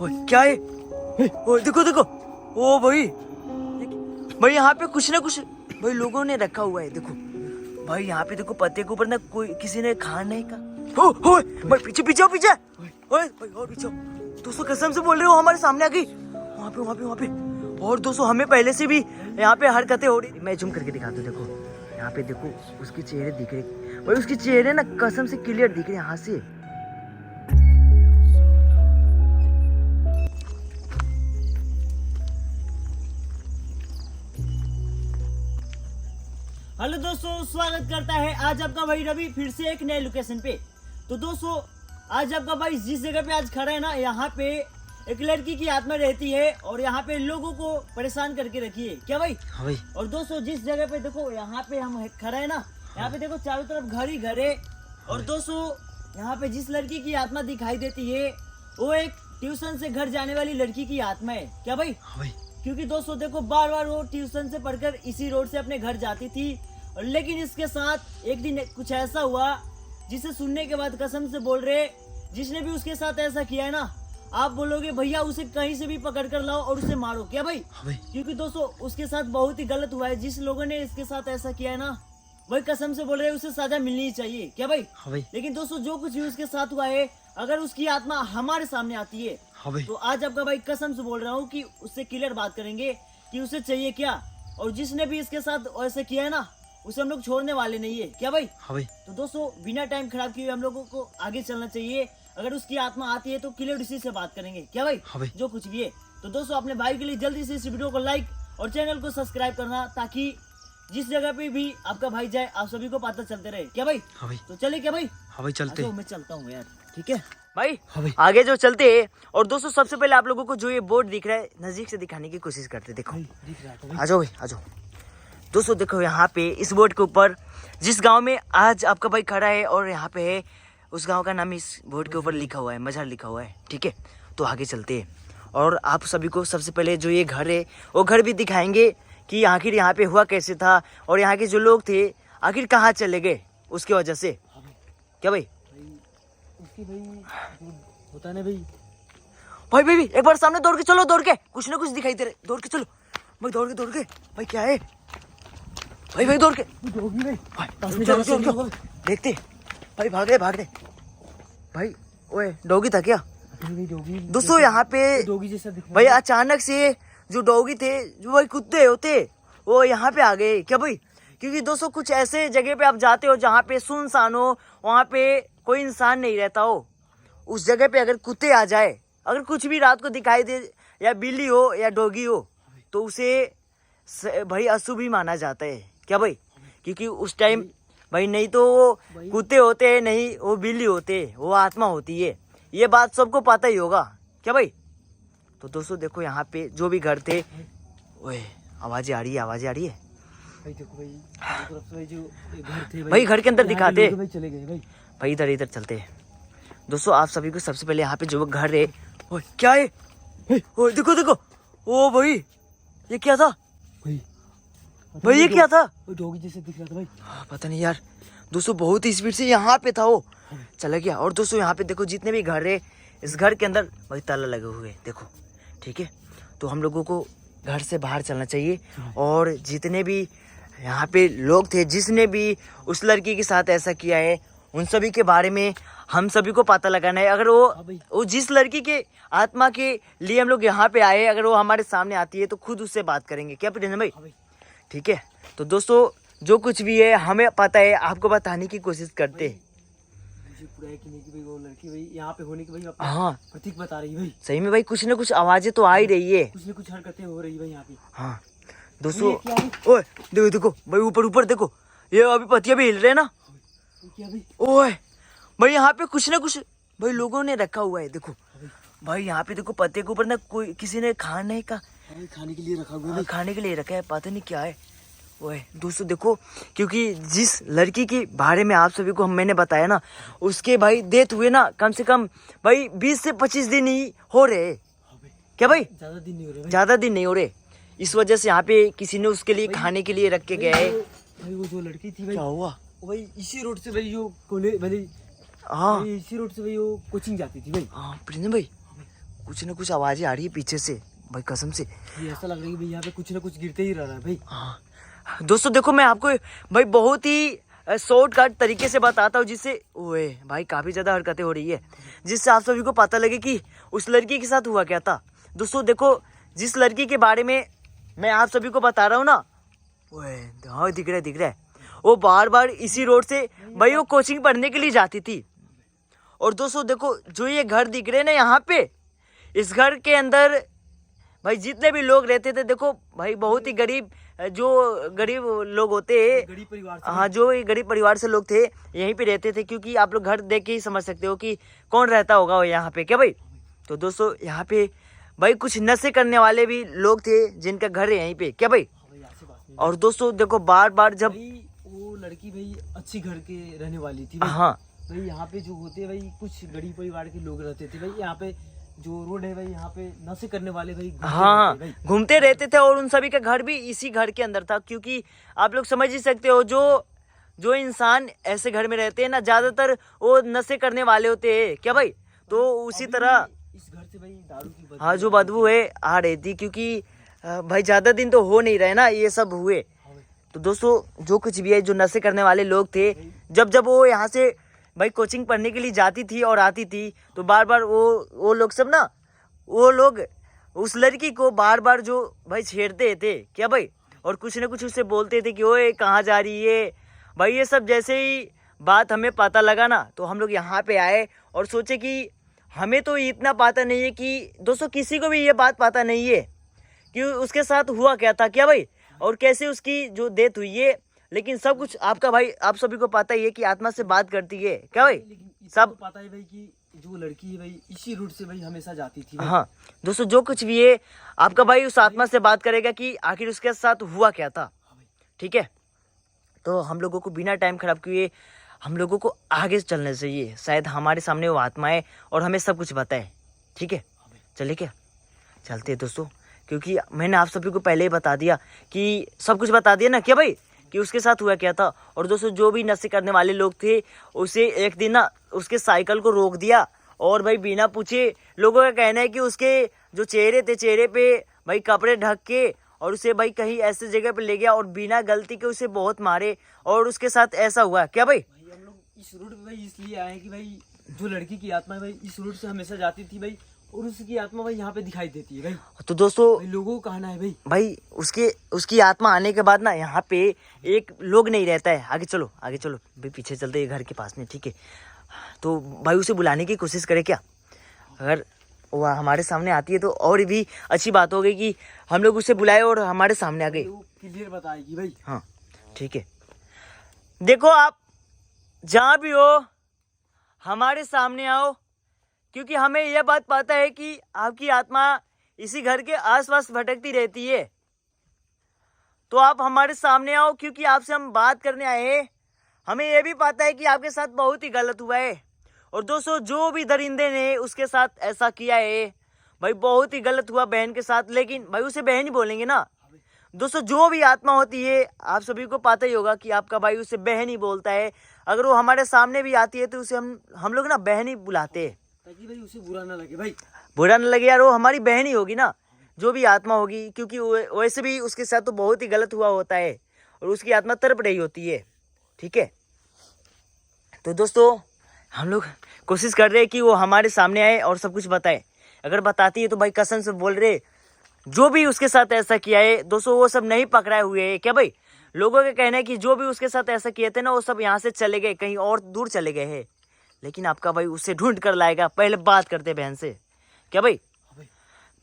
ओए क्या है? ओए देखो देखो, ओ भाई भाई यहाँ पे कुछ ना कुछ भाई लोगों ने रखा हुआ है। देखो भाई यहाँ पे देखो, पत्ते के ऊपर ना कोई किसी ने खा नहीं का। ओए भाई पीछे पीछे पीछे, ओए भाई और पीछे। दोस्तों कसम से बोल रहे हो, हमारे सामने आ गई। वहाँ पे। और दोस्तों हमें पहले से भी यहाँ पे हरकतें हो रही। मैं जूम करके दिखाता हूँ। देखो यहाँ पे देखो, उसके चेहरे दिख रहे भाई, उसके चेहरे ना कसम से क्लियर दिख रहे यहाँ से। हेलो दोस्तों, स्वागत करता है आज आपका भाई रवि फिर से एक नए लोकेशन पे। तो दोस्तों आज आपका भाई जिस जगह पे आज खड़ा है ना, यहाँ पे एक लड़की की आत्मा रहती है और यहाँ पे लोगों को परेशान करके रखी है। क्या भाई? हाँ भाई। और दोस्तों जिस जगह पे देखो, यहाँ पे हम खड़ा है ना, यहाँ पे देखो चारों तरफ घर ही घर है। और दोस्तों यहाँ पे जिस लड़की की आत्मा दिखाई देती है वो एक ट्यूशन से घर जाने वाली लड़की की आत्मा है। क्या भाई? हाँ भाई। क्योंकि दोस्तों देखो, बार बार वो ट्यूशन से पढ़कर इसी रोड से अपने घर जाती थी, और लेकिन इसके साथ एक दिन कुछ ऐसा हुआ जिसे सुनने के बाद कसम से बोल रहे, जिसने भी उसके साथ ऐसा किया है ना, आप बोलोगे भैया उसे कहीं से भी पकड़ कर लाओ और उसे मारो। क्या भाई? हाँ भाई। क्योंकि दोस्तों उसके साथ बहुत ही गलत हुआ है। जिस लोगों ने इसके साथ ऐसा किया है ना, वही कसम से बोल रहे उसे सजा मिलनी ही चाहिए। क्या भाई? हाँ भाई। लेकिन दोस्तों जो कुछ भी उसके साथ हुआ है, अगर उसकी आत्मा हमारे सामने आती है हाँ भाई। तो आज आपका भाई कसम से बोल रहा हूँ कि उससे क्लियर बात करेंगे कि उसे चाहिए क्या, और जिसने भी इसके साथ ऐसा किया है ना, उसे हम लोग छोड़ने वाले नहीं है। क्या भाई? हाँ भाई। तो दोस्तों बिना टाइम खराब किए हम लोगों को आगे चलना चाहिए। अगर उसकी आत्मा आती है तो क्लियर इसी से बात करेंगे। क्या भाई? हाँ भाई। जो कुछ भी है। तो दोस्तों अपने भाई के लिए जल्दी से इस वीडियो को लाइक और चैनल को सब्सक्राइब करना, ताकि जिस जगह पे भी आपका भाई जाए आप सभी को पता चलते रहे। क्या भाई? हाँ भाई। तो चले क्या भाई? हाँ भाई चलते। मैं चलता हूँ यार। ठीक है भाई? हाँ भाई। आगे जो चलते हैं। और दोस्तों सबसे पहले आप लोगों को जो ये बोर्ड दिख रहा है नजदीक से दिखाने की कोशिश करते। देखो आ जाओ भाई, आ जाओ। दोस्तों देखो यहाँ पे इस बोर्ड के ऊपर जिस गांव में आज आपका भाई खड़ा है, और यहाँ पे है उस गांव का नाम इस बोर्ड के ऊपर लिखा हुआ है, मजार लिखा हुआ है। ठीक है, तो आगे चलते हैं और आप सभी को सबसे पहले जो ये घर है वो घर भी दिखाएंगे कि आखिर यहाँ पे हुआ कैसे था, और यहाँ के जो लोग थे आखिर कहाँ चले गए उसकी वजह से। क्या भाई? उसकी भाई होता नहीं भाई। भाई एक बार सामने दौड़ के चलो, दौड़ के कुछ ना कुछ दिखाई दे रहा है, दौड़ के चलो भाई, दौड़ के भाई क्या है भाई दौड़ के चलो देखते भाई, भाग रहे भाई। ओए डॉगी था क्या? दोस्तों यहाँ पे डॉगी जैसा दिख भाई अचानक से जो डॉगी थे, जो भाई कुत्ते होते, वो यहाँ पे आ गए। क्या भाई? क्योंकि दोस्तों कुछ ऐसे जगह पे आप जाते हो जहाँ पे सुनसान हो, वहाँ पे कोई इंसान नहीं रहता हो, उस जगह पे अगर कुत्ते आ जाए, अगर कुछ भी रात को दिखाई दे, या बिल्ली हो या डॉगी हो, तो उसे भाई अशुभ ही माना जाता है। क्या भाई? क्योंकि उस टाइम भाई नहीं तो वो कुत्ते होते हैं, नहीं वो बिल्ली होते, वो आत्मा होती है। ये बात सबको पता ही होगा। क्या भाई? तो दोस्तों देखो यहाँ पे जो भी घर थे, ओए आवाजें आ रही है भाई। देखो भाई जो घर थे भाई घर के अंदर दिखाते भाई, चले गए भाई। इधर चलते हैं। दोस्तों आप सभी को सबसे पहले यहाँ पे जो घर है, ओए क्या है? ओए देखो, ओ भाई ये क्या था भाई? ये क्या था? डॉगी जैसे दिख रहा था भाई। पता नहीं यार। दोस्तों बहुत ही स्पीड से यहाँ पे था वो, चला गया। और दोस्तों यहाँ पे देखो जितने भी घर है, इस घर के अंदर भाई ताला लगे हुए, देखो। ठीक है, तो हम लोगों को घर से बाहर चलना चाहिए, और जितने भी यहाँ पे लोग थे, जिसने भी उस लड़की के साथ ऐसा किया है, उन सभी के बारे में हम सभी को पता लगाना है। अगर वो जिस लड़की के आत्मा के लिए हम लोग यहाँ पे आए, अगर वो हमारे सामने आती है तो खुद उससे बात करेंगे। क्या प्रियंजन भाई? ठीक है, तो दोस्तों जो कुछ भी है हमें पता है, आपको बताने की कोशिश करते हैं। पूरा है कि नहीं कि भाई वो लड़की भाई यहाँ पे होने की भाई हाँ प्रतीक बता रही भाई। सही में भाई कुछ ना कुछ आवाजें तो आ ही रही है, कुछ न कुछ हरकतें हो रही भाई यहाँ पे। हाँ दोस्तों ओए देखो भाई, ऊपर देखो, ये अभी पतिया भी हिल रहे हैं ना। क्या भाई? ओए भाई यहाँ पे कुछ ना कुछ भाई लोगों ने रखा हुआ है। देखो भाई यहाँ पे देखो, पत्ते के ऊपर ना कोई किसी ने खा नहीं का, खाने के लिए रखा हुआ है। खाने के लिए रखा है, पता नहीं क्या है। ओए दोस्तों देखो, क्योंकि जिस लड़की के बारे में आप सभी को मैंने बताया ना, उसके भाई डेथ हुए ना कम से कम भाई 20 से 25 दिन ही हो रहे। क्या भाई? ज्यादा दिन नहीं हो रहे। ज्यादा दिन नहीं हो रहे, इस वजह से यहाँ पे किसी ने उसके लिए खाने के लिए रख के गया है। भाई वो जो लड़की थी भाई, क्या हुआ? भाई इसी रोड से भाई जो कॉलेज भाई, हाँ इसी रोड से भाई वो कोचिंग जाती थी भाई। हाँ प्रिंस भाई, कुछ ना कुछ आवाजें आ रही है पीछे से भाई, कसम से। ये ऐसा लग रहा है कि भाई यहाँ पे कुछ ना कुछ गिरते ही रह रहा है भाई। हाँ दोस्तों देखो, मैं आपको भाई बहुत ही शॉर्टकट तरीके से बताता हूँ, जिससे ओए भाई काफी ज्यादा हरकतें हो रही है, जिससे आप सभी को पता लगे कि उस लड़की के साथ हुआ क्या था। दोस्तों देखो, जिस लड़की के बारे में मैं आप सभी को बता रहा हूँ ना, ओए हाँ दिख रहा है, वो बार बार इसी रोड से भाई वो कोचिंग पढ़ने के लिए जाती थी। और दोस्तों देखो, जो ये घर दिख रहे हैं ना यहाँ पे, इस घर के अंदर भाई जितने भी लोग रहते थे, देखो भाई बहुत ही गरीब, जो गरीब लोग होते हैं, गरीब परिवार से, हाँ जो ये गरीब परिवार से लोग थे यहीं पे रहते थे, क्योंकि आप लोग घर देख के ही समझ सकते हो कि कौन रहता होगा वो यहाँ पे, क्या भाई। तो दोस्तों यहाँ पे भाई कुछ नशे करने वाले भी लोग थे जिनका घर है यहीं पे, क्या भाई। और दोस्तों देखो, बार बार जब भाई वो लड़की भाई अच्छी घर के रहने वाली थी भाई। हाँ भाई यहाँ पे जो होते हैं भाई कुछ गरीब परिवार के लोग रहते थे भाई। यहाँ पे जो रोड है भाई, यहाँ पे नशे करने वाले भाई हाँ घूमते रहते थे, और उन सभी का घर भी इसी घर के अंदर था, क्योंकि आप लोग समझ ही सकते हो, जो इंसान ऐसे घर में रहते हैं ना, ज्यादातर वो नशे करने वाले होते हैं, क्या भाई। तो उसी तरह इस घर से भाई दारू की हाँ जो बदबू है आ रही थी, क्योंकि भाई ज्यादा दिन तो हो नहीं रहे ना ये सब हुए। तो दोस्तों जो कुछ भी है, जो नशे करने वाले लोग थे, जब वो यहाँ से भाई कोचिंग पढ़ने के लिए जाती थी और आती थी, तो बार बार वो लोग सब ना, वो लोग उस लड़की को बार बार जो भाई छेड़ते थे, क्या भाई। और कुछ ना कुछ उससे बोलते थे कि ओए कहाँ जा रही है भाई। ये सब जैसे ही बात हमें पता लगा ना, तो हम लोग यहाँ पे आए और सोचे कि हमें तो इतना पता नहीं है कि दोस्तों किसी को भी ये बात पता नहीं है कि उसके साथ हुआ क्या था, क्या भाई, और कैसे उसकी जो डेथ हुई है। लेकिन सब कुछ आपका भाई, आप सभी को पता ही है कि आत्मा से बात करती है, क्या भाई। सब पता है भाई कि जो लड़की है भाई इसी रूट से भाई हमेशा जाती थी भाई। हाँ दोस्तों, जो कुछ भी है आपका भाई उस आत्मा से बात करेगा कि आखिर उसके साथ हुआ क्या था, ठीक है। तो हम लोगों को बिना टाइम खराब किए हम लोगों को आगे चलना चाहिए, शायद हमारे सामने वो आत्मा है और हमें सब कुछ बताए, ठीक है। चलिए क्या, चलते हैं दोस्तों, क्योंकि मैंने आप सभी को पहले ही बता दिया कि सब कुछ बता दिया ना, क्या भाई, कि उसके साथ हुआ क्या था। और दोस्तों जो भी नशे करने वाले लोग थे, उसे एक दिन ना उसके साइकिल को रोक दिया, और भाई बिना पूछे, लोगों का कहना है कि उसके जो चेहरे थे, चेहरे पे भाई कपड़े ढक के, और उसे भाई कहीं ऐसे जगह पे ले गया और बिना गलती के उसे बहुत मारे, और उसके साथ ऐसा हुआ, क्या भाई। हम लोग इस रूट पे भाई इसलिए आए हैं कि भाई जो लड़की की आत्मा है भाई इस रूट से हमेशा जाती थी भाई, और उसकी आत्मा भाई यहाँ पे दिखाई देती है भाई। तो दोस्तों भाई लोगों को कहना है भाई उसकी आत्मा आने के बाद ना यहाँ पे एक लोग नहीं रहता है। आगे चलो भाई, पीछे चलते हैं घर के पास में, ठीक है। तो भाई उसे बुलाने की कोशिश करे क्या, अगर वो हमारे सामने आती है तो और भी अच्छी बात हो गई कि हम लोग उसे बुलाए और हमारे सामने आ गए। क्लियर बताएगी भाई। हाँ ठीक है, देखो आप जहाँ भी हो हमारे सामने आओ, क्योंकि हमें यह बात पता है कि आपकी आत्मा इसी घर के आसपास भटकती रहती है। तो आप हमारे सामने आओ, क्योंकि आपसे हम बात करने आए हैं। हमें यह भी पता है कि आपके साथ बहुत ही गलत हुआ है, और दोस्तों जो भी दरिंदे ने उसके साथ ऐसा किया है भाई, बहुत ही गलत हुआ बहन के साथ। लेकिन भाई उसे बहन ही बोलेंगे ना दोस्तों, जो भी आत्मा होती है आप सभी को पता ही होगा कि आपका भाई उसे बहन ही बोलता है। अगर वो हमारे सामने भी आती है तो उसे हम लोग ना बहन ही बुलाते हैं, ताकि भाई उसे बुरा ना लगे भाई। बुरा न लगे यार, वो हमारी बहन ही होगी ना, जो भी आत्मा होगी, क्योंकि वैसे भी उसके साथ तो बहुत ही गलत हुआ होता है और उसकी आत्मा तड़प रही होती है, ठीक है। तो दोस्तों हम लोग कोशिश कर रहे हैं कि वो हमारे सामने आए और सब कुछ बताए। अगर बताती है तो भाई कसम से बोल रहे, जो भी उसके साथ ऐसा किया है दोस्तों, वो सब नहीं पकड़ाए हुए है, क्या भाई। लोगों का कहना है कि जो भी उसके साथ ऐसा किए थे ना, वो सब यहाँ से चले गए, कहीं और दूर चले गए हैं। लेकिन आपका भाई उससे ढूंढ कर लाएगा। पहले बात करते बहन से, क्या भाई।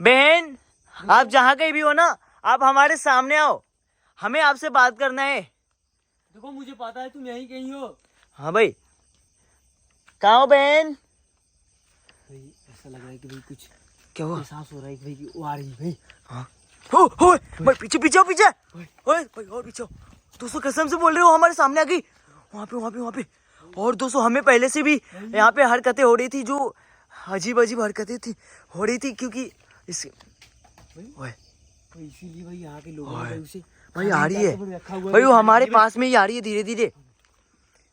बहन आप जहाँ कहीं भी हो ना, आप हमारे सामने आओ, हमें आपसे बात करना है। देखो मुझे पता है तुम यहीं कहीं हो। हाँ भाई, कहाँ हो बहन। भाई ऐसा लग रहा है कि भाई कुछ क्या हुआ, एहसास हो रहा है कि भाई कि वो आ रही है भाई। हाँ हो भाई, पीछे पीछे पीछे ओए भाई, और पीछे दोस्तों, कसम से बोल रहे हो हमारे सामने आ गई, वहाँ पे। और दोस्तों हमें पहले से भी यहाँ पे हरकतें हो रही थी, जो अजीब हरकतें हो रही थी, क्योंकि इससे इसीलिए भाई यहाँ के लोगों ने उसे भाई आ रही है भाई, वो हमारे पास में ही आ रही है धीरे धीरे।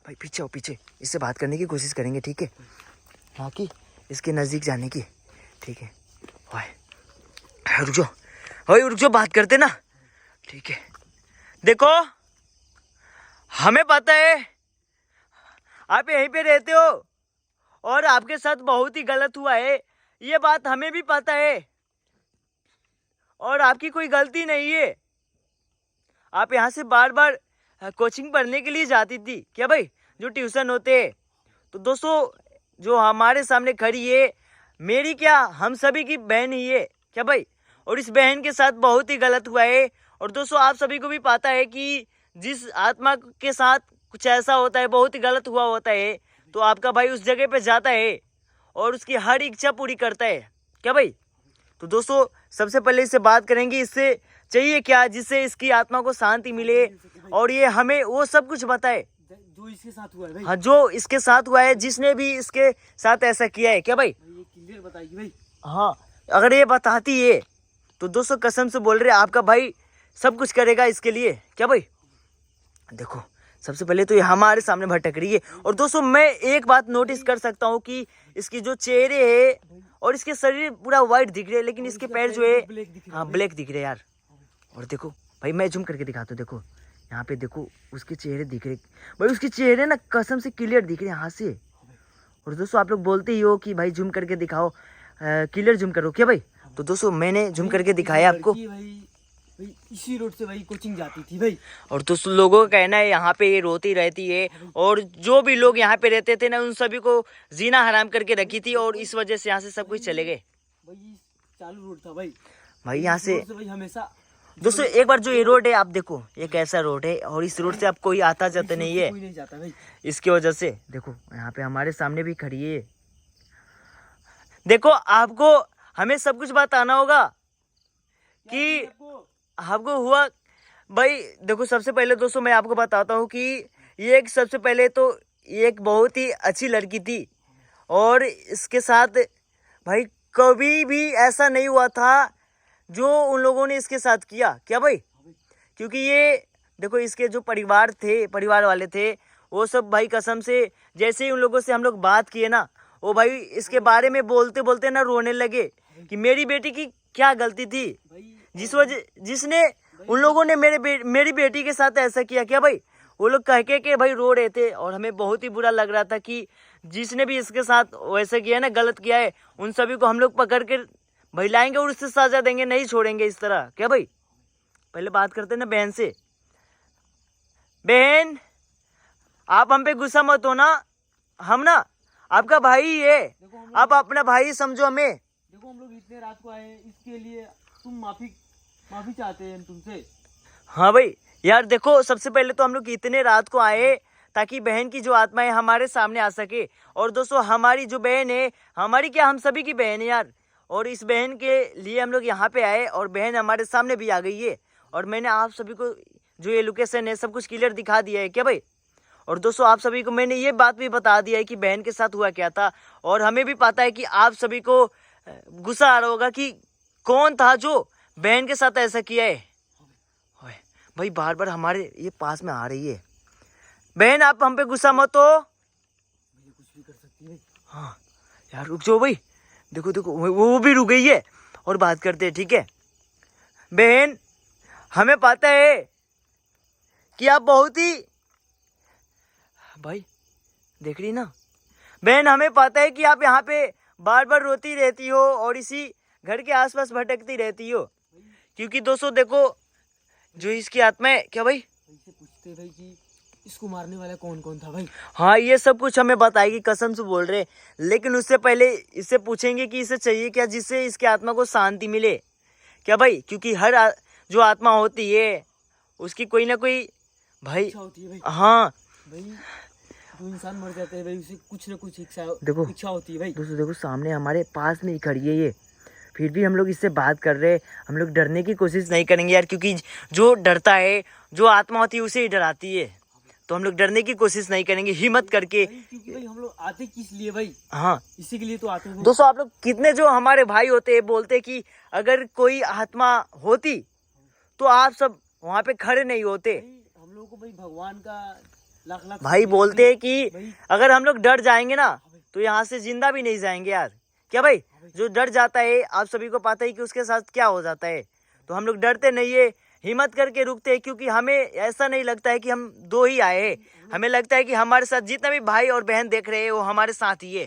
भाई पीछे आओ, पीछे इससे बात करने की कोशिश करेंगे, ठीक है, ना कि इसके नज़दीक जाने की, ठीक है। भाई रुक जाओ, भाई रुक जाओ, बात करते ना, ठीक है। देखो हमें पता है आप यहीं पे रहते हो और आपके साथ बहुत ही गलत हुआ है, ये बात हमें भी पता है और आपकी कोई गलती नहीं है। आप यहाँ से बार बार कोचिंग पढ़ने के लिए जाती थी क्या भाई, जो ट्यूशन होते हैं। तो दोस्तों जो हमारे सामने खड़ी है, मेरी क्या हम सभी की बहन ही है क्या भाई, और इस बहन के साथ बहुत ही गलत हुआ है। और दोस्तों आप सभी को भी पता है कि जिस आत्मा के साथ कुछ ऐसा होता है, बहुत ही गलत हुआ होता है, तो आपका भाई उस जगह पे जाता है और उसकी हर इच्छा पूरी करता है क्या भाई। तो दोस्तों सबसे पहले इससे बात करेंगे, इससे चाहिए क्या जिससे इसकी आत्मा को शांति मिले और ये हमें वो सब कुछ बताए जो इसके साथ हुआ है भाई। हाँ, जो इसके साथ हुआ है, जिसने भी इसके साथ ऐसा किया है क्या भाई। ये क्लियर बताइए भाई। हाँ, अगर ये बताती है तो दोस्तों कसम से बोल रहे आपका भाई सब कुछ करेगा इसके लिए क्या भाई। देखो सबसे पहले तो ये हमारे सामने भटक रही है और दोस्तों मैं एक बात नोटिस कर सकता हूँ कि इसकी जो चेहरे है और इसके शरीर पूरा वाइट दिख रहे हैं, लेकिन इसके पैर जो है हाँ ब्लैक दिख रहे हैं यार। और देखो भाई मैं जूम करके दिखाता हूँ, देखो यहाँ पे देखो उसके चेहरे दिख रहे भाई, उसके चेहरे ना कसम से क्लियर दिख रहे हैं यहाँ से। और दोस्तों आप लोग बोलते ही हो कि भाई जूम करके दिखाओ, क्लियर जूम करो क्या भाई। तो दोस्तों मैंने जूम करके दिखाया आपको। भाई इसी रोड से भाई कोचिंग जाती थी भाई। और दोस्तों लोगों का कहना है यहाँ पे ये रोती रहती है और जो भी लोग यहाँ पे रहते थे ना उन सभी को जीना हराम करके रखी थी और इस वजह से यहाँ से सब कुछ चले गए भाई। चालू रोड था भाई, भाई यहाँ से भाई हमेशा। दोस्तों एक बार जो ये रोड है आप देखो ये कैसा रोड है और इस रोड से अब कोई आता जाता नहीं है, कोई नहीं जाता भाई इसकी वजह से। देखो यहाँ पे हमारे सामने भी खड़ी है, देखो आपको हमें सब कुछ बताना होगा कि आपको हुआ भाई। देखो सबसे पहले दोस्तों मैं आपको बताता हूँ कि ये एक सबसे पहले तो ये एक बहुत ही अच्छी लड़की थी और इसके साथ भाई कभी भी ऐसा नहीं हुआ था जो उन लोगों ने इसके साथ किया क्या भाई। क्योंकि ये देखो इसके जो परिवार वाले थे वो सब भाई कसम से जैसे ही उन लोगों से हम लोग बात किए ना, वो भाई इसके बारे में बोलते बोलते ना रोने लगे कि मेरी बेटी की क्या गलती थी जिसने उन लोगों ने मेरी बेटी के साथ ऐसा किया क्या भाई। वो लोग कह के भाई रो रहे थे और हमें बहुत ही बुरा लग रहा था कि जिसने भी इसके साथ वैसे किया है ना, गलत किया है, उन सभी को हम लोग पकड़ के भाई लाएंगे और उससे सजा देंगे, नहीं छोड़ेंगे इस तरह क्या भाई। पहले बात करते ना बहन से। बहन आप हम पे गुस्सा मत हो ना, हम ना आपका भाई ही है, आप अपना भाई समझो हमें। देखो हम लोग इतने रात को आए इसके लिए तुम माफी चाहते हैं तुमसे। हाँ भाई यार देखो सबसे पहले तो हम लोग इतने रात को आए ताकि बहन की जो आत्मा है हमारे सामने आ सके। और दोस्तों हमारी जो बहन है, हमारी क्या हम सभी की बहन है यार, और इस बहन के लिए हम लोग यहाँ पे आए और बहन हमारे सामने भी आ गई है और मैंने आप सभी को जो ये लोकेशन है सब कुछ क्लियर दिखा दिया है क्या भाई। और दोस्तों आप सभी को मैंने ये बात भी बता दिया है कि बहन के साथ हुआ क्या था और हमें भी पता है कि आप सभी को गुस्सा आ रहा होगा कि कौन था जो बहन के साथ ऐसा किया है। भाई बार बार हमारे ये पास में आ रही है। बहन आप हम पे गुस्सा मत हो, कुछ भी कर सकती है। हाँ यार रुक जाओ भाई, देखो देखो वो भी रुक गई है और बात करते हैं ठीक है। बहन हमें पता है कि आप बहुत ही भाई देख रही ना बहन, हमें पता है कि आप यहाँ पे बार बार रोती रहती हो और इसी घर के आसपास भटकती रहती हो। क्योंकि दोस्तों देखो जो इसकी आत्मा है क्या भाई, इससे पूछते भाई कि इसको मारने वाला कौन कौन था भाई। हाँ ये सब कुछ हमें बताएगी कसम से बोल रहे, लेकिन उससे पहले इससे पूछेंगे कि इसे चाहिए क्या जिससे इसके आत्मा को शांति मिले क्या भाई। क्योंकि हर जो आत्मा होती है उसकी कोई ना कोई भाई इच्छा होती है भाई। हाँ भाई जो इंसान मर जाता है भाई उसे कुछ ना कुछ इच्छा होती है भाई। दोस्तों देखो सामने हमारे पास में ही खड़ी है ये, फिर भी हम लोग इससे बात कर रहे हैं। हम लोग डरने की कोशिश नहीं करेंगे यार, क्योंकि जो डरता है जो आत्मा होती है उसे ही डराती है, तो हम लोग डरने की कोशिश नहीं करेंगे हिम्मत करके। क्योंकि भाई हम लोग आते किस लिए भाई, हाँ इसी के लिए तो आते हैं। दोस्तों आप लोग कितने जो हमारे भाई होते हैं बोलते कि अगर कोई आत्मा होती तो आप सब वहाँ पे खड़े नहीं होते। हम लोगों को भाई भगवान का लाख लाख भाई बोलते हैं कि भाई। अगर हम लोग डर जाएंगे ना तो यहाँ से जिंदा भी नहीं जाएंगे यार, क्या भाई? जो डर जाता है, आप सभी को पता है कि उसके साथ क्या हो जाता है। तो हम लोग डरते नहीं है, हिम्मत करके रुकते हैं, क्योंकि हमें ऐसा नहीं लगता है कि हम दो ही आए हैं। हमें लगता है कि हमारे साथ जितना भी भाई और बहन देख रहे हैं वो हमारे साथ ही है।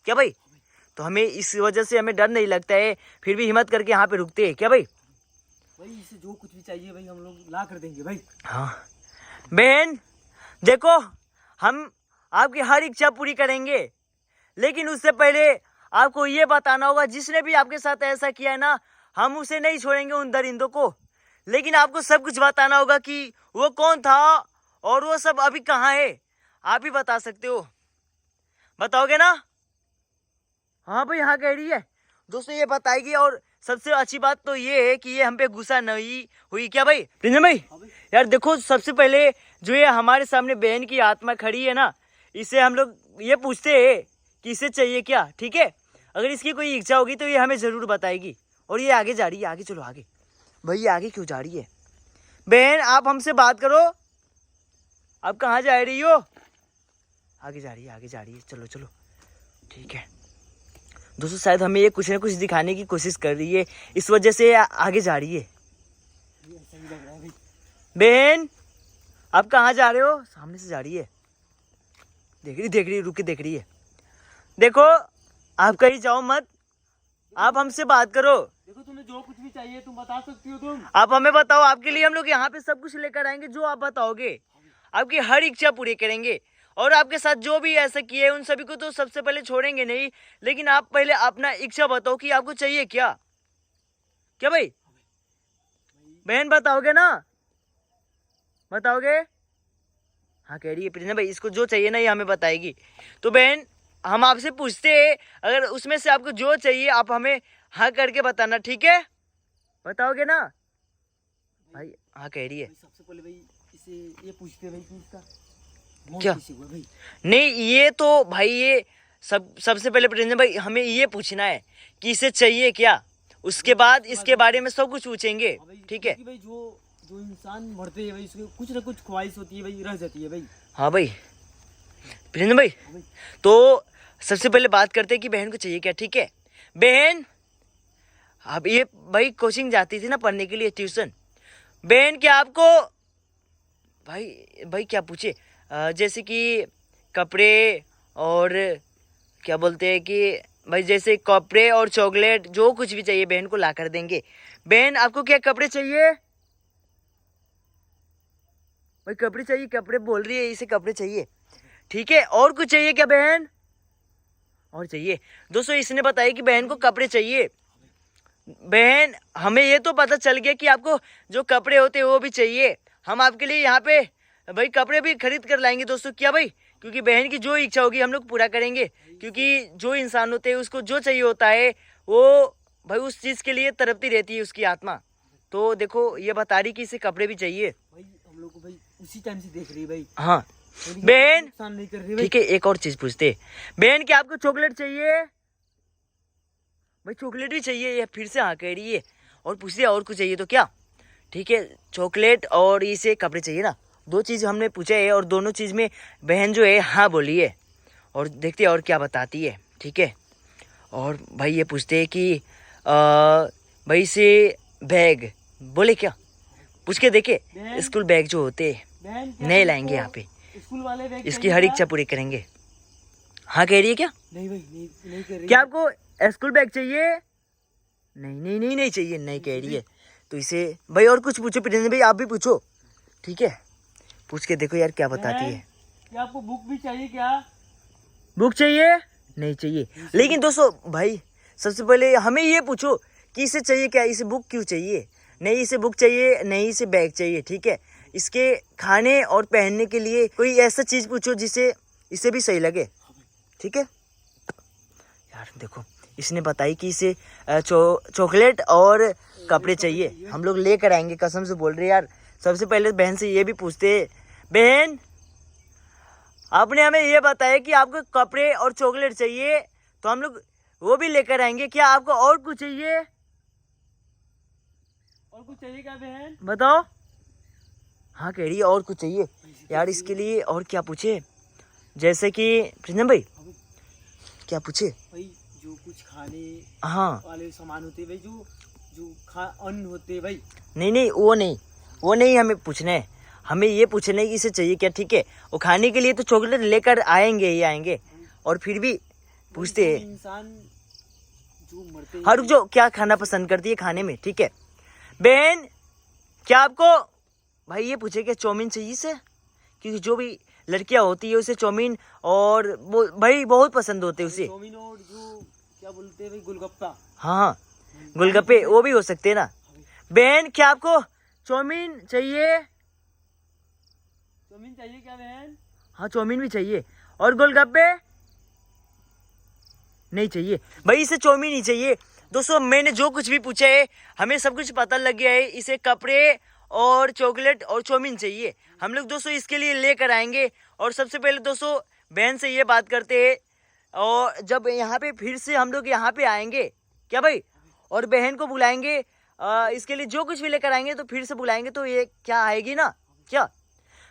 क्या भाई? तो हमें इस वजह से हमें डर नहीं लगता है, फिर भी हिम्मत करके यहाँ पे रुकते हैं। क्या भाई? भाई इसे जो कुछ भी चाहिए भाई हम लोग ला कर देंगे भाई। हाँ बहन, देखो हम आपकी हर इच्छा पूरी करेंगे, लेकिन उससे पहले आपको ये बताना होगा, जिसने भी आपके साथ ऐसा किया है ना, हम उसे नहीं छोड़ेंगे, उन दरिंदों को। लेकिन आपको सब कुछ बताना होगा कि वो कौन था और वो सब अभी कहाँ है। आप ही बता सकते हो, बताओगे ना? हाँ भाई, हाँ कह रही है। दोस्तों ये बताएगी, और सबसे अच्छी बात तो ये है कि ये हम पे गुस्सा नहीं हुई। क्या भाई प्रिंजन भाई? यार देखो, सबसे पहले जो ये हमारे सामने बहन की आत्मा खड़ी है ना, इसे हम लोग ये पूछते हैं कि इसे चाहिए क्या, ठीक है? अगर इसकी कोई इच्छा होगी तो ये हमें जरूर बताएगी। और ये आगे जा रही है, आगे चलो आगे। भाई ये आगे क्यों जा रही है? बहन आप हमसे बात करो, आप कहाँ जा रही हो? आगे जा रही है, आगे जा रही है, चलो चलो ठीक है। दोस्तों शायद हमें ये कुछ ना कुछ दिखाने की कोशिश कर रही है, इस वजह से आगे जा रही है। ऐसा ही लग रहा है भाई। बहन आप कहाँ जा रहे हो? सामने से जा रही है, देख रही रुक के देख रही है। देखो आप कहीं जाओ मत, आप हमसे बात करो। देखो तुम्हें जो कुछ भी चाहिए तुम बता सकती हो तुम। आप हमें बताओ, आपके लिए हम लोग यहाँ पे सब कुछ लेकर आएंगे, जो आप बताओगे। आपकी हर इच्छा पूरी करेंगे, और आपके साथ जो भी ऐसा किए उन सभी को तो सबसे पहले छोड़ेंगे नहीं, लेकिन आप पहले अपना इच्छा बताओ कि आपको चाहिए क्या। क्या भाई? बहन बताओगे ना? बताओगे? हाँ कह रही है प्रियंका भाई, इसको जो चाहिए ना ये हमें बताएगी। तो बहन हम आपसे पूछते हैं, अगर उसमें से आपको जो चाहिए आप हमें हाँ करके बताना, ठीक है? बताओगे ना? भाई हाँ कह रही है। भाई सबसे पहले भाई इसे ये पूछते हैं भाई कि इसका मौत क्या? कैसे हुआ भाई। नहीं ये तो भाई ये सबसे पहले प्रियंका भाई हमें ये पूछना है कि इसे चाहिए क्या, उसके बाद इसके बारे में सब कुछ पूछेंगे, हाँ भाई, ठीक है? क्योंकि भाई जो जो इंसान मरते हैं भाई उसके कुछ ना कुछ ख्वाहिश होती है भाई, रह जाती है भाई। हाँ भाई प्रियंका भाई, हाँ भाई। तो सबसे पहले बात करते हैं कि बहन को चाहिए क्या, ठीक है? बहन अब ये भाई कोचिंग जाती थी ना पढ़ने के लिए, ट्यूशन। बहन क्या आपको भाई क्या पूछे, जैसे कि कपड़े और क्या बोलते हैं कि भाई जैसे कपड़े और चॉकलेट जो कुछ भी चाहिए बहन को ला कर देंगे। बहन आपको क्या कपड़े चाहिए? भाई कपड़े चाहिए, कपड़े बोल रही है, इसे कपड़े चाहिए, ठीक है? और कुछ चाहिए क्या बहन? और चाहिए। दोस्तों इसने बताया कि बहन को कपड़े चाहिए। बहन हमें ये तो पता चल गया कि आपको जो कपड़े होते हैं वो भी चाहिए। हम आपके लिए यहाँ पे भाई कपड़े भी खरीद कर लाएंगे दोस्तों। क्या भाई? क्योंकि बहन की जो इच्छा होगी हम लोग पूरा करेंगे, क्योंकि जो इंसान होते हैं उसको जो चाहिए होता है वो भाई उस चीज़ के लिए तड़पती रहती है उसकी आत्मा। तो देखो ये बता रही कि इसे कपड़े भी चाहिए। भाई हम लोग को भाई उसी टाइम से देख रही है भाई। हाँ लेकिन बहन नुकसान नहीं कर रही भाई। ठीक है, एक और चीज़ पूछते। बहन क्या आपको चॉकलेट चाहिए? भाई चॉकलेट भी चाहिए, या फिर से हाँ कह रही है। और पूछते और कुछ चाहिए तो क्या? ठीक है, चॉकलेट और इसे कपड़े चाहिए ना, दो चीज़ हमने पूछा है, और दोनों चीज़ में बहन जो है हाँ बोली है। और देखते हैं और क्या बताती है, ठीक है? और भाई ये पूछते हैं कि भाई से बैग बोले क्या, पूछ के देखे। बहन? स्कूल बैग जो होते हैं बहन क्या नए तुमको लाएंगे यहाँ पे, स्कूल वाले बैग इसकी चाहिए हर क्या? इच्छा पूरी करेंगे। हाँ कह रही है क्या? नहीं भाई नहीं कर रही। क्या आपको स्कूल बैग चाहिए? नहीं चाहिए, नहीं कह रही है। तो इसे भाई और कुछ पूछो प्रियंका भाई, आप भी पूछो, ठीक है? पूछ के देखो यार क्या बताती है। क्या आपको बुक भी चाहिए क्या? बुक चाहिए? नहीं चाहिए। लेकिन दोस्तों भाई सबसे पहले हमें ये पूछो कि इसे चाहिए क्या, इसे बुक क्यों चाहिए? नहीं इसे बुक चाहिए, नहीं इसे बैग चाहिए, ठीक है? इसके खाने और पहनने के लिए कोई ऐसा चीज़ पूछो जिसे इसे भी सही लगे, ठीक है? यार देखो इसने बताई कि इसे चॉकलेट और कपड़े चाहिए, हम लोग लेकर आएंगे, कसम से बोल रही है यार। सबसे पहले बहन से ये भी पूछते हैं, बहन आपने हमें ये बताया कि आपको कपड़े और चॉकलेट चाहिए, तो हम लोग वो भी लेकर आएंगे। क्या आपको और कुछ चाहिए? और कुछ चाहिए क्या बहन? बताओ। हाँ कह रही है और कुछ चाहिए। यार इसके लिए और क्या पूछे, जैसे कि प्रियंका भाई क्या पूछे? भाई जो कुछ खाने हाँ वाले सामान होते हैं भाई, जो जो अन्न होते हैं भाई। नहीं वो नहीं हमें पूछना है, हमें ये पूछना है कि इसे चाहिए क्या, ठीक है। वो खाने के लिए तो चॉकलेट लेकर आएंगे ही आएंगे, और फिर भी पूछते जो हैं इंसान जो मरते हैं हर जो क्या खाना पसंद करती है खाने में, ठीक है। बहन क्या आपको भाई ये पूछे कि चाउमीन चाहिए इसे, क्योंकि जो भी लड़कियां होती है उसे चाउमीन और वो भाई बहुत पसंद होते हैं उसे। चाउमीन और जो क्या बोलते हैं भाई, गोलगप्पा। हाँ गोलगप्पे वो भी हो सकते हैं ना। बहन क्या आपको चाउमीन चाहिए? चाउमीन चाहिए क्या बहन? हाँ चाउमीन भी चाहिए, और गोलगप्पे नहीं चाहिए। भाई इसे चाउमीन ही चाहिए। दोस्तों मैंने जो कुछ भी पूछा है हमें सब कुछ पता लग गया है। इसे कपड़े और चॉकलेट और चाउमीन चाहिए। हम लोग दोस्तों इसके लिए लेकर आएंगे। और सबसे पहले दोस्तों बहन से ये बात करते हैं, और जब यहाँ पे फिर से हम लोग यहाँ पे आएंगे क्या भाई, और बहन को बुलाएंगे इसके लिए जो कुछ भी लेकर आएंगे, तो फिर से बुलाएंगे तो ये क्या आएगी ना क्या।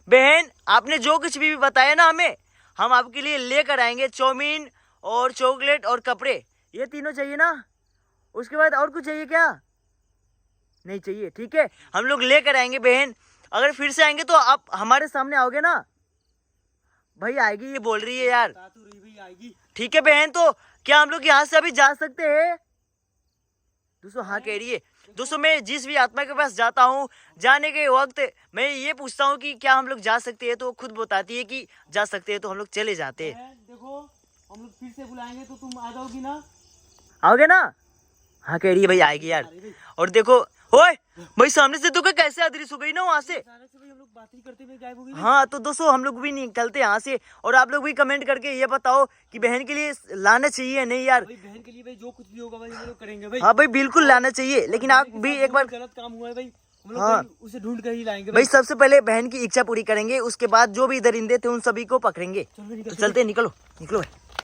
बहन आपने जो कुछ भी बताया ना हमें, हम आपके लिए लेकर आएंगे चाउमीन और चॉकलेट और कपड़े, ये तीनों चाहिए ना। उसके बाद और कुछ चाहिए क्या? नहीं चाहिए, ठीक है हम लोग लेकर आएंगे। बहन अगर फिर से आएंगे तो आप हमारे सामने आओगे ना। भाई आएगी ये बोल रही है यार। बता तो रही भाई, आएगी। ठीक है बहन, तो क्या हम लोग यहाँ से अभी जा सकते हैं? दोस्तों हाँ कह रही है। दोस्तों मैं जिस भी आत्मा के पास जाता हूँ, जाने के वक्त मैं ये पूछता हूँ कि क्या हम लोग जा सकते हैं, तो वो खुद बताती है कि जा सकते हैं, तो हम लोग चले जाते हैं। बहन देखो, हम लोग फिर से बुलाएंगे तो तुम आ जाओगी ना? आओगे ना? हाँ कह रही है भाई आएगी यार। अरे भाई, और देखो ओए भाई सामने से तो कैसे अदृश्य हो गई ना वहाँ से। अचानक से भाई हम लोग बात ही करते हुए गायब हो गई। हाँ तो दोस्तों हम लोग भी निकलते हैं यहाँ से, और आप लोग भी कमेंट करके ये बताओ कि बहन के लिए लाना चाहिए या नहीं यार। भाई बहन के लिए भाई जो कुछ भी होगा भाई हम लोग करेंगे भाई। हाँ भाई बिल्कुल लाना चाहिए, लेकिन आप बहन के भी साथ एक बार जो गलत काम हुआ है भाई, हम लोग हाँ। भाई उसे ढूंढ कर ही लाएंगे भाई सबसे पहले बहन की इच्छा पूरी करेंगे, उसके बाद जो भी दरिंदे थे उन सभी को पकड़ेंगे। चलो भाई, निकल तो चलते हैं, निकलो निकलो भाई।